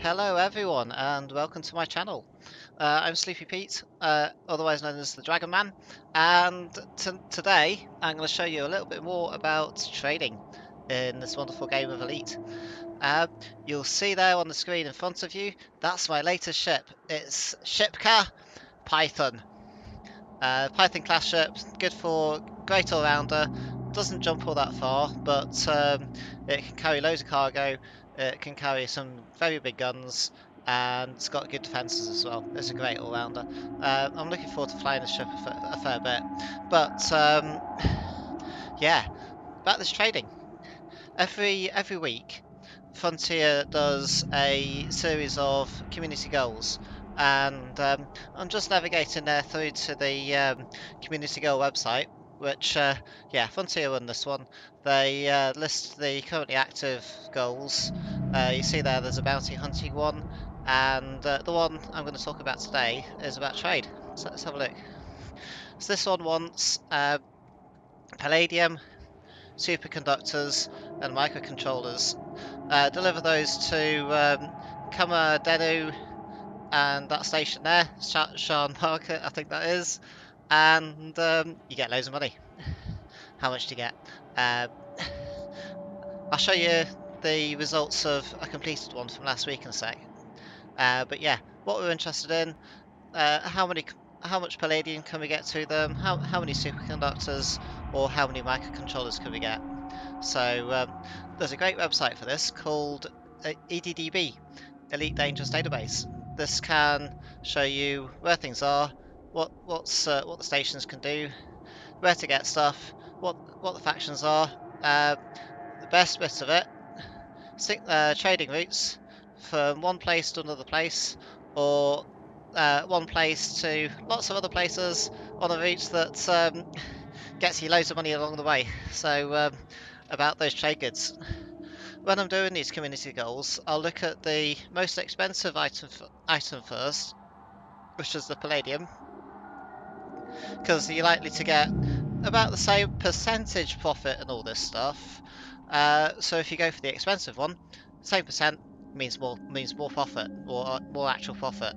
Hello everyone and welcome to my channel. I'm Sleepy Pete, otherwise known as the Dragon Man, and today I'm going to show you a little bit more about trading in this wonderful game of Elite. You'll see there on the screen in front of you, that's my latest ship. It's Shipka Python. Python class ship, good for great all-rounder, doesn't jump all that far, but it can carry loads of cargo, it can carry some very big guns, and it's got good defences as well. It's a great all-rounder. I'm looking forward to flying this ship a fair bit. But yeah, about this trading. Every week, Frontier does a series of community goals, and I'm just navigating there through to the community goal website, which yeah, Frontier run this one. They list the currently active goals. You see there's a bounty hunting one, and the one I'm going to talk about today is about trade. So let's have a look. So this one wants palladium, superconductors, and microcontrollers. Deliver those to Kama Denu and that station there, Shan Market, I think that is, and you get loads of money. How much do you get? I'll show you the results of a completed one from last week in a sec. But yeah, what we're interested in, how much palladium can we get to them, how many superconductors, or how many microcontrollers can we get. So there's a great website for this called EDDB, Elite Dangerous Database. This can show you where things are, what the stations can do, where to get stuff, what the factions are. The best bit of it, trading routes from one place to another place, or one place to lots of other places on a route that gets you loads of money along the way. So about those trade goods. When I'm doing these community goals, I'll look at the most expensive item first, which is the palladium, because you're likely to get about the same percentage profit and all this stuff. So if you go for the expensive one, same percent means more profit, or more actual profit.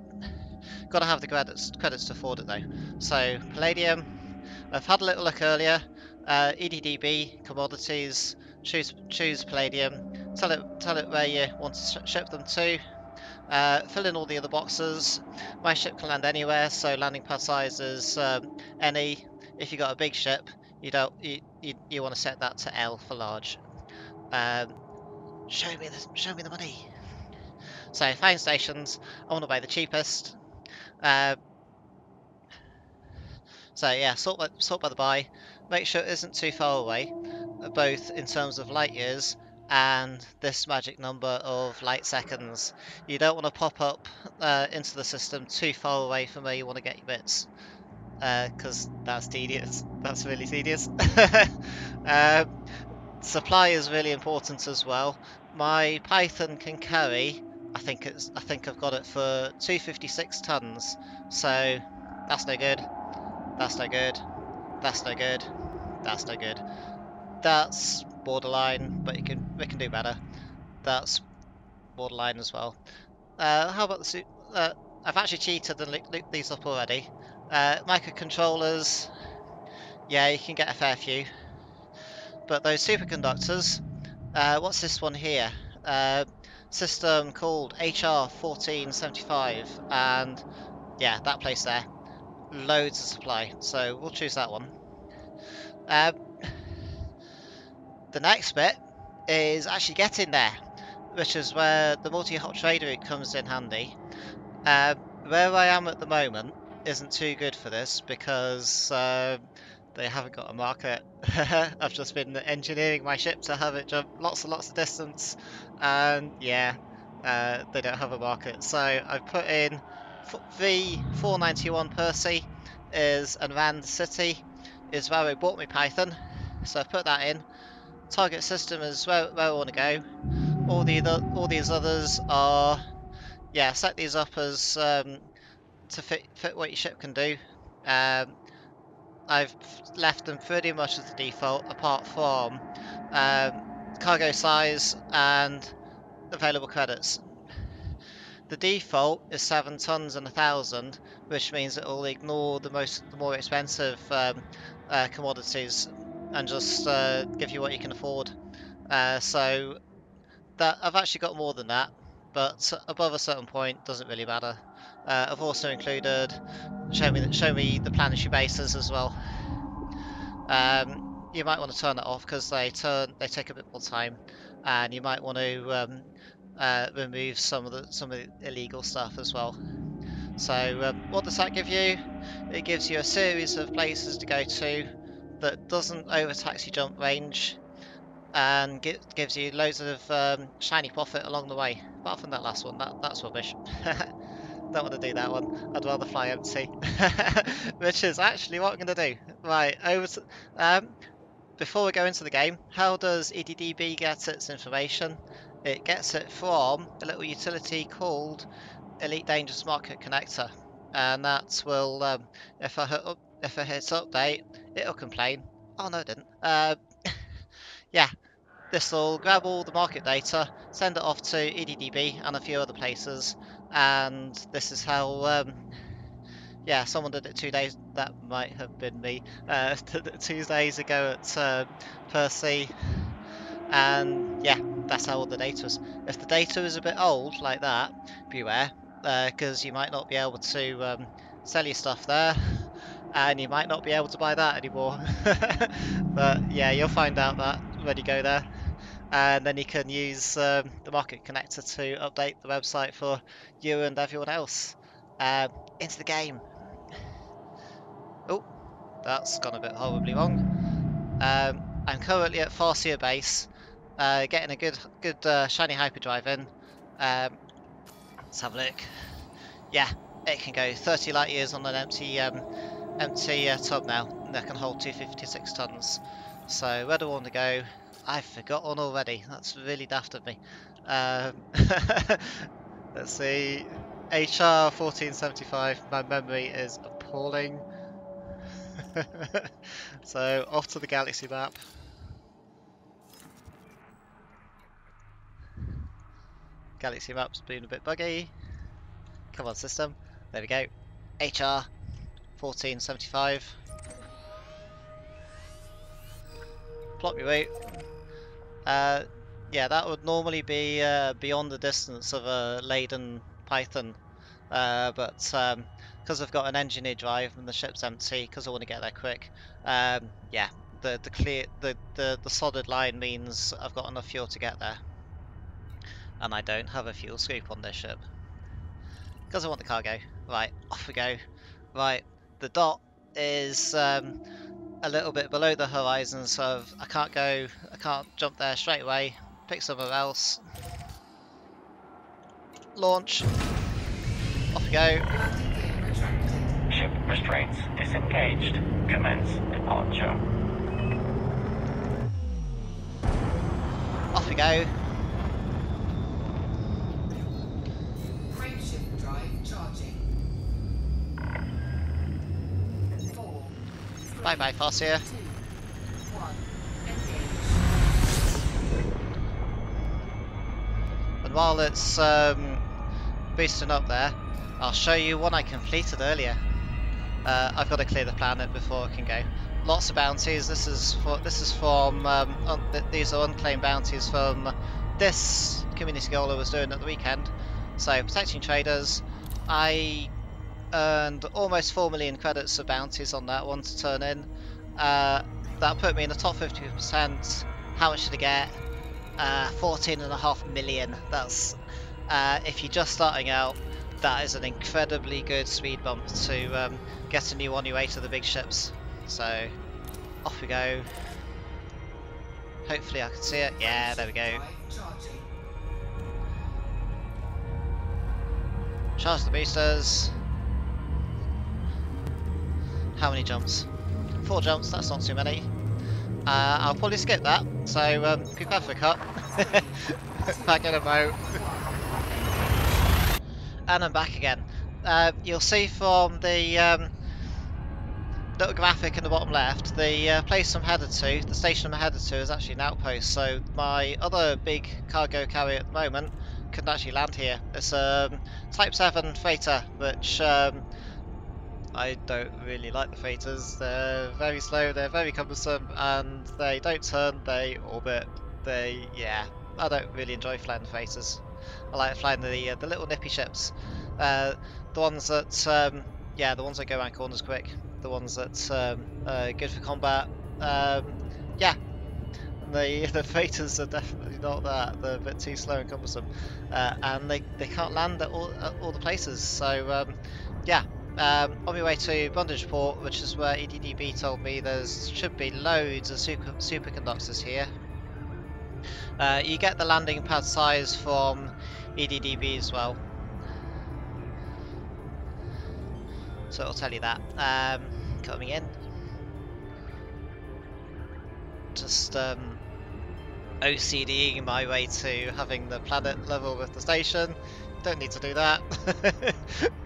Got to have the credits to afford it though. So palladium, I've had a little look earlier. EDDB commodities. Choose palladium. Tell it where you want to ship them to. Fill in all the other boxes. My ship can land anywhere, so landing pad size is any. If you got a big ship, you want to set that to L for large. Show me the money. So find stations. I want to buy the cheapest. So yeah, sort by the buy. Make sure it isn't too far away, both in terms of light years and this magic number of light seconds. You don't want to pop up into the system too far away from where you want to get your bits, because that's tedious. That's really tedious. Supply is really important as well. My Python can carry, I think I've got it for 256 tons, so that's no good. That's no good. That's no good. That's no good. That's borderline, but we can do better. That's borderline as well. How about the I've actually cheated and looked these up already. Microcontrollers, yeah, you can get a fair few. But those superconductors, what's this one here? System called HR1475, and yeah, that place there. Loads of supply, so we'll choose that one. The next bit is actually getting there, which is where the multi-hot trader route comes in handy. Where I am at the moment isn't too good for this because they haven't got a market. I've just been engineering my ship to have it jump lots and lots of distance, and yeah, they don't have a market. So I've put in V491 Percy is and Rand City is where I bought my Python, so I've put that in. Target system is where I want to go. All these others are, yeah, set these up as to fit what your ship can do. I've left them pretty much as the default, apart from cargo size and available credits. The default is 7 tons and 1,000, which means it will ignore the more expensive commodities and just give you what you can afford. So that I've actually got more than that, but above a certain point doesn't really matter. I've also included show me the planetary bases as well. You might want to turn that off because they take a bit more time, and you might want to remove some of the illegal stuff as well. So what does that give you? It gives you a series of places to go to that doesn't overtax your jump range, and gives you loads of shiny profit along the way. Apart from that last one, that's rubbish. Don't want to do that one. I'd rather fly empty. Which is actually what I'm going to do. Right, before we go into the game, how does EDDB get its information? It gets it from a little utility called Elite Dangerous Market Connector, and that will, if I hit update, it'll complain. Oh no, it didn't. Yeah, this will grab all the market data, send it off to EDDB and a few other places, and this is how. Yeah, someone did it 2 days. That might have been me. 2 days ago at Percy, and yeah, that's how all the data is. If the data is a bit old like that, beware, because you might not be able to sell your stuff there, and you might not be able to buy that anymore. But yeah, you'll find out that when you go there, and then you can use the market connector to update the website for you and everyone else. Into the game. Oh, that's gone a bit horribly wrong. I'm currently at Farseer base, getting a good shiny hyperdrive in. Let's have a look. Yeah, it can go 30 light years on an empty tub now, and that can hold 256 tons. So where do I want to go? I've forgotten already. That's really daft of me. Let's see. HR 1475. My memory is appalling. So off to the galaxy map. Galaxy map's been a bit buggy. Come on, system. There we go. HR 1475. Plot me route. Yeah, that would normally be beyond the distance of a laden Python, but because I've got an engineer drive and the ship's empty, because I want to get there quick. Yeah, the solid line means I've got enough fuel to get there, and I don't have a fuel scoop on this ship because I want the cargo. Right, off we go. Right, the dot is a little bit below the horizon, so I can't jump there straight away. Pick somewhere else. Launch. Off we go. Ship restraints disengaged. Commence departure. Off we go. Frameshift drive charging. 4. Bye bye, Farseer. 2. 1. Engage. And while it's boosting up there, I'll show you one I completed earlier. I've got to clear the planet before I can go. Lots of bounties. This is from these are unclaimed bounties from this community goal I was doing at the weekend. So protecting traders. I earned almost 4 million credits of bounties on that one to turn in. That put me in the top 50%. How much did I get? 14.5 million. That's if you're just starting out, that is an incredibly good speed bump to get a new on your way to the big ships. So off we go. Hopefully I can see it. Yeah, there we go. Charge the boosters. How many jumps? 4 jumps, that's not too many. I'll probably skip that, so prepare for a cut. Back in a boat. And I'm back again. You'll see from the little graphic in the bottom left, the place I'm headed to, the station I'm headed to, is actually an outpost. So my other big cargo carrier at the moment couldn't actually land here. It's a Type 7 freighter, which I don't really like the freighters. They're very slow, they're very cumbersome, and they don't turn, they orbit. Yeah, I don't really enjoy flying the freighters. I like flying the little nippy ships. The ones that, yeah, the ones that go around corners quick. The ones that are good for combat. Yeah, the freighters are definitely not that. They're a bit too slow and cumbersome, and they can't land at all the places. So yeah, on my way to Bondageport, which is where EDDB told me there should be loads of superconductors here. You get the landing pad size from EDDB as well, so it'll tell you that. Coming in, just OCDing my way to having the planet level with the station. Don't need to do that,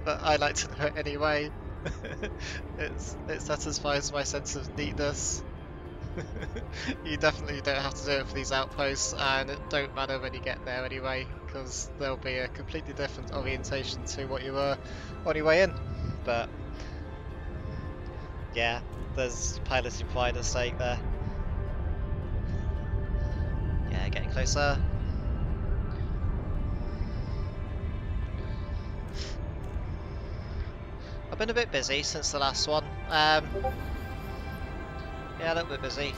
but I like to know it anyway. It satisfies my sense of neatness. You definitely don't have to do it for these outposts, and it don't matter when you get there anyway, because there'll be a completely different orientation to what you were on your way in. But yeah, there's piloting pride at stake there. Yeah, getting closer. I've been a bit busy since the last one. Yeah, a little bit busy.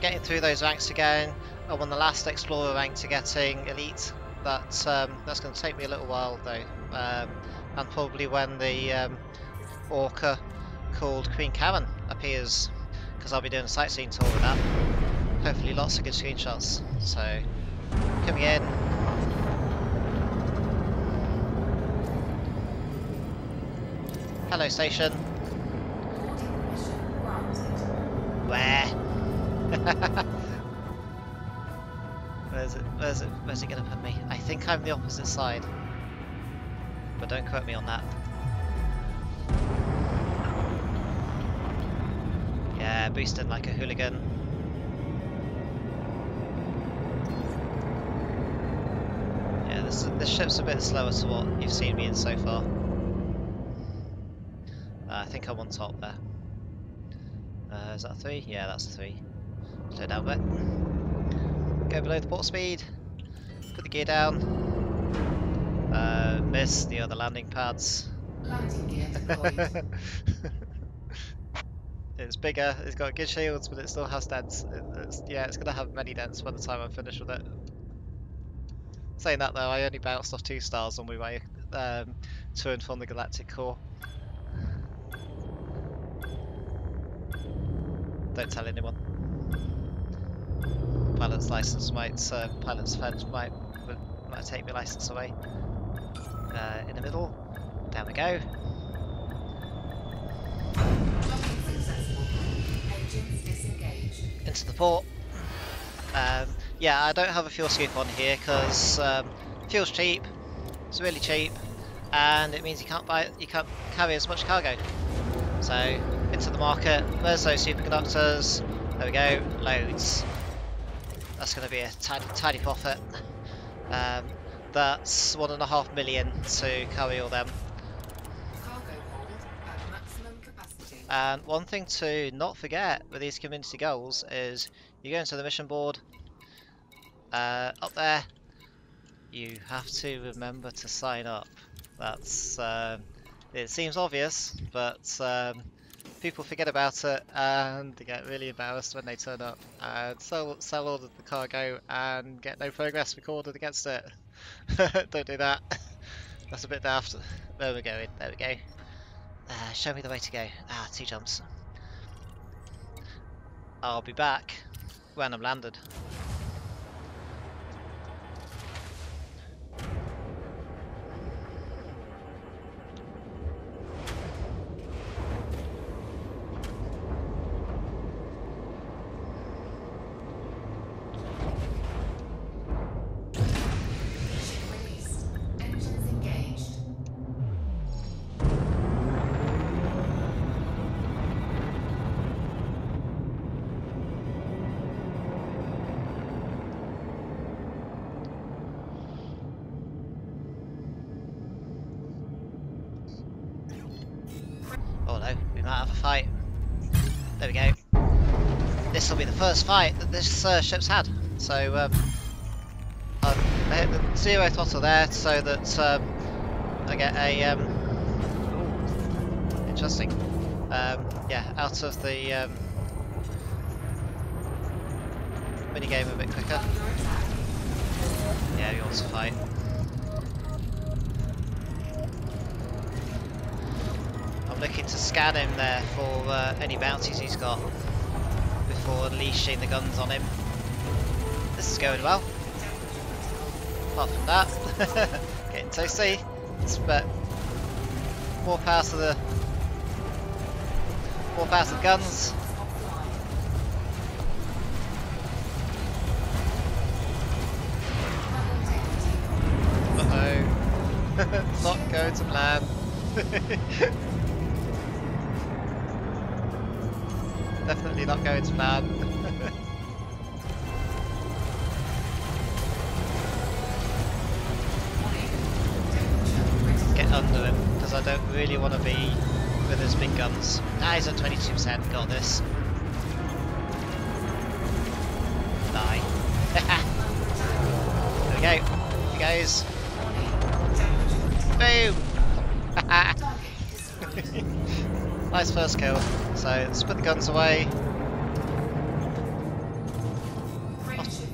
Getting through those ranks again. I'm on the last Explorer rank to getting Elite. That's going to take me a little while though, and probably when the Orca called Queen Karen appears, because I'll be doing a sightseeing tour with that. Hopefully lots of good screenshots. So, coming in. Hello station. Where? Where's it gonna put me? I think I'm the opposite side, but don't quote me on that. Yeah, boosting like a hooligan. Yeah, this ship's a bit slower to what you've seen me in so far. I think I'm on top there. Is that a 3? Yeah, that's a 3. Slow down a bit. Go below the port speed. Put the gear down. Miss the other landing pads. Landing gear deployed. It's bigger, it's got good shields, but it still has dents. Yeah, it's going to have many dents by the time I'm finished with it. Saying that though, I only bounced off 2 stars on my way to and from the Galactic Core. Don't tell anyone. Pilot's license pilot's offence might take my license away. In the middle, down we go. Docking successful. Engines disengaged. Into the port. Yeah, I don't have a fuel scoop on here because fuel's cheap. It's really cheap, and it means you can't carry as much cargo. So into the market. Where's those superconductors? There we go. Loads. That's going to be a tidy profit. That's 1.5 million to carry all them. Cargo hold at maximum capacity. And one thing to not forget with these community goals is you go into the mission board. Up there, you have to remember to sign up. That's it seems obvious, but people forget about it and they get really embarrassed when they turn up and sell all of the cargo and get no progress recorded against it. Don't do that. That's a bit daft. Where we're going? There we go. Show me the way to go. 2 jumps. I'll be back when I'm landed. Ship released. Engines engaged. not have a fight. There we go. This will be the first fight that this ship's had. So I hit the 0 throttle there so that I get a ooh, interesting. Yeah, out of the mini game a bit quicker. Yeah, he wants to fight. I'm looking to scan him there for any bounties he's got before unleashing the guns on him. This is going well. Apart from that, getting toasty. But more power to the guns. Uh-oh. Not going to plan. Definitely not going to plan. Get under him, because I don't really want to be with his big guns. Ah, he's at 22%, got this. Die. There we go. He goes. Boom! Nice first kill. So let's put the guns away.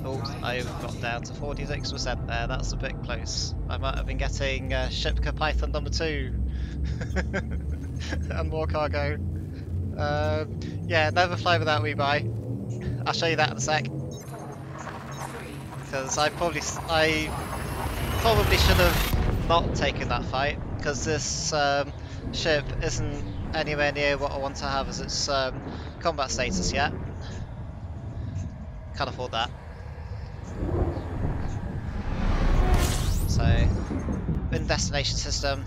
Oh, I got down to 46% there. That's a bit close. I might have been getting Shipka Python number 2 and more cargo. Yeah, never fly without rebuy. I'll show you that in a sec. Because I probably should have not taken that fight, because this ship isn't anywhere near what I want to have as its combat status yet. Can't afford that. So, in destination system,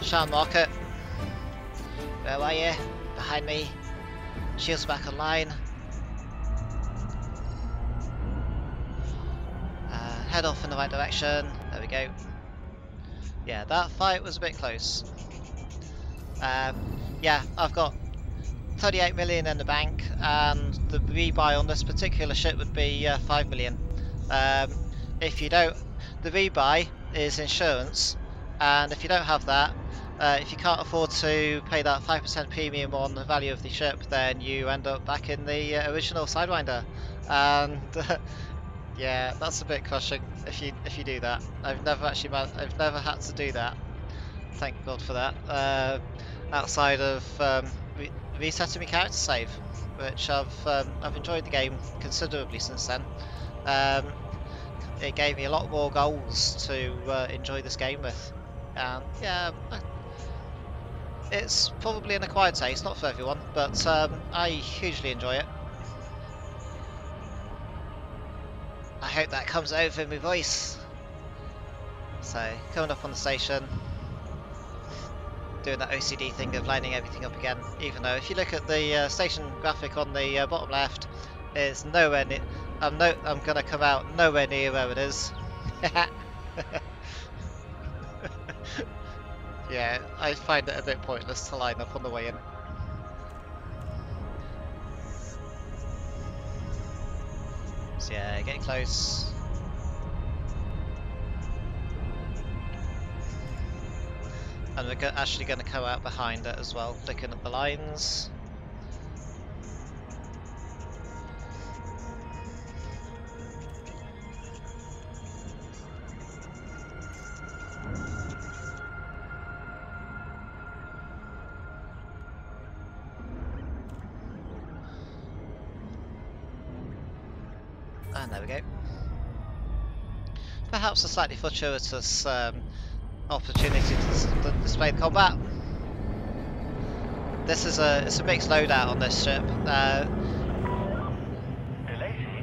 Shan Market. Where are you? Behind me. Shields back online. Head off in the right direction. There we go. Yeah, that fight was a bit close. Yeah, I've got 38 million in the bank, and the rebuy on this particular ship would be 5 million. If you don't, the rebuy is insurance, and if you don't have that, if you can't afford to pay that 5% premium on the value of the ship, then you end up back in the original Sidewinder, and yeah, that's a bit crushing if you do that. I've never had to do that. Thank God for that. Outside of resetting my character save, which I've enjoyed the game considerably since then. It gave me a lot more goals to enjoy this game with, and yeah, it's probably an acquired taste, not for everyone, but I hugely enjoy it. I hope that comes over in my voice. So, coming up on the station, doing that OCD thing of lining everything up again, even though if you look at the station graphic on the bottom left, it's nowhere near, I'm gonna come out nowhere near where it is. Yeah, I find it a bit pointless to line up on the way in. So yeah, getting close. And we're actually going to come out behind it as well, looking at the lines. And there we go. Perhaps a slightly fortuitous opportunity to display the combat. This is it's a mixed loadout on this ship. Delay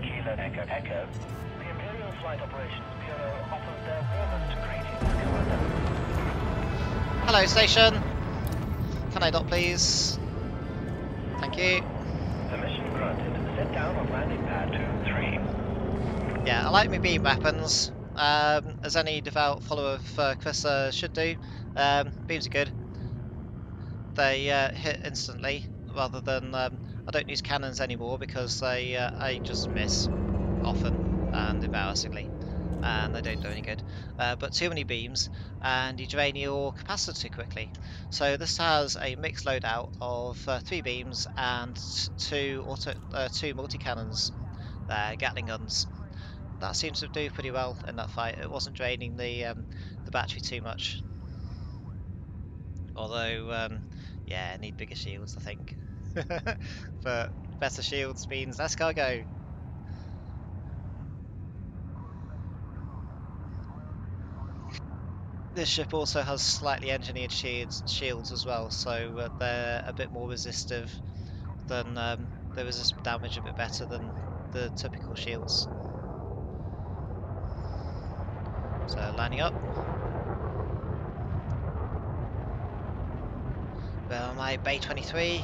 Kilo Echo Echo. The Imperial Flight Operations Bureau offers their warmest greetings, Commander. Hello, station. Can I dock, please? Thank you. Permission granted. Set down on landing pad 2-3. Yeah, I like my beam weapons, as any devout follower of Chris should do. Beams are good. they hit instantly rather than I don't use cannons anymore because I just miss often and embarrassingly, and they don't do any good. But too many beams and you drain your capacitor too quickly. So this has a mixed loadout of 3 beams and two multi-cannons, Gatling guns. That seems to do pretty well in that fight. It wasn't draining the battery too much. Although, yeah, I need bigger shields, I think. But better shields means less cargo. This ship also has slightly engineered shields as well, so they're a bit more resistive than they resist damage a bit better than the typical shields. So lining up. Where am I? Bay 23.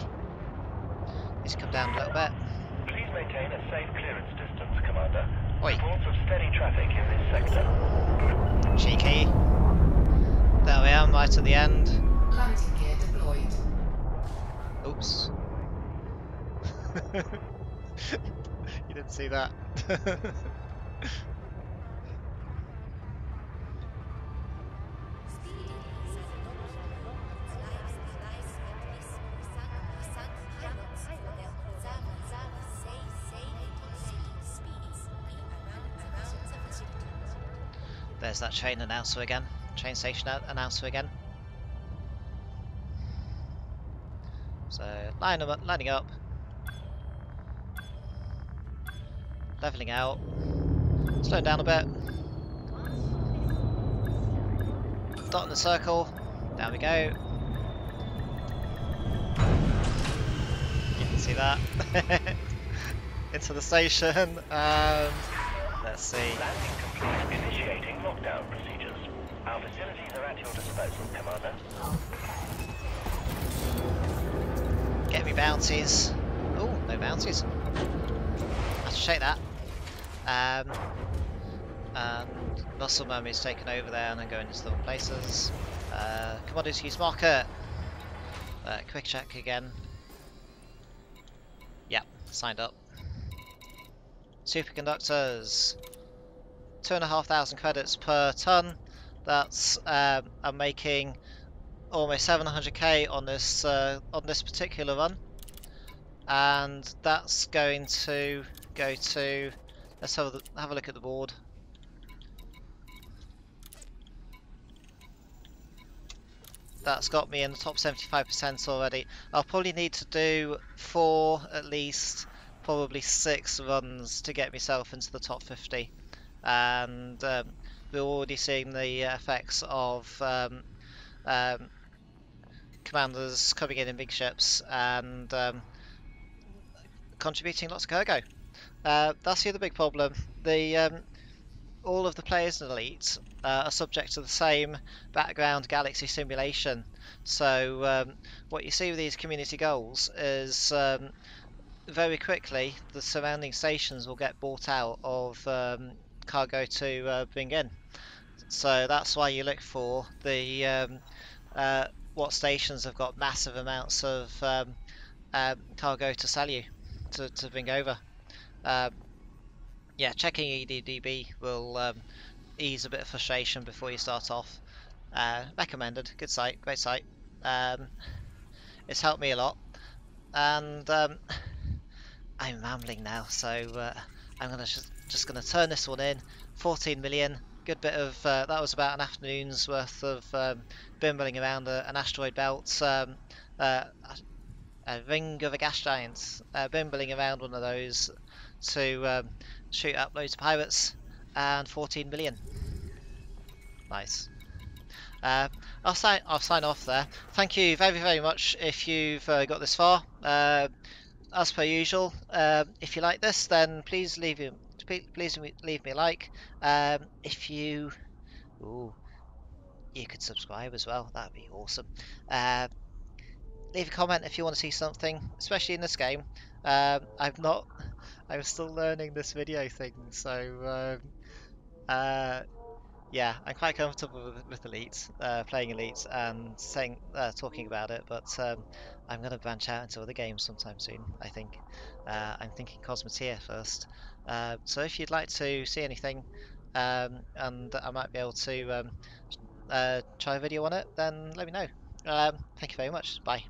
Needs to come down a little bit. Please maintain a safe clearance distance, Commander. Oi. Reports of steady traffic in this sector. Cheeky. There we are, right at the end. Landing gear deployed. Oops. You didn't see that. There's that train announcer again. Train station announcer again. So lining up, leveling out, slowing down a bit, dot in the circle, down we go. You can see that. Into the station, and let's see. Landing complete. Initiating lockdown procedures. Our facilities are at your disposal, Commander. Get me bounties. Oh, no bounties. Have to check that. And Muscle Mummy's taken over there and then going into the wrong places. Commodity use market. Quick check again. Yep, signed up. Superconductors. 2,500 credits per ton. That's I'm making almost 700k on this particular run, and that's going to go to. Let's have a look at the board. That's got me in the top 75% already. I'll probably need to do 4 at least, probably 6 runs to get myself into the top 50. And we're already seeing the effects of commanders coming in big ships and contributing lots of cargo. That's the other big problem. All of the players in Elite are subject to the same background galaxy simulation. So what you see with these community goals is very quickly the surrounding stations will get bought out of cargo to bring in. So that's why you look for the what stations have got massive amounts of cargo to sell you to bring over. Yeah, checking EDDB will ease a bit of frustration before you start off. Recommended, good site, great site. It's helped me a lot, and I'm rambling now, so I'm just gonna turn this one in. 14 million, good bit of that was about an afternoon's worth of bimbling around an asteroid belt, a ring of a gas giant, bimbling around one of those to shoot up loads of pirates, and 14 million. Nice. I'll sign off there. Thank you very much if you've got this far. As per usual, if you like this, then please leave me a like. If you could subscribe as well, that'd be awesome. Leave a comment if you want to see something, especially in this game. I'm still learning this video thing, so Yeah, I'm quite comfortable with Elite, playing Elite and saying, talking about it, but I'm going to branch out into other games sometime soon, I think. I'm thinking Cosmetia first. So if you'd like to see anything, and I might be able to try a video on it, then let me know. Thank you very much. Bye.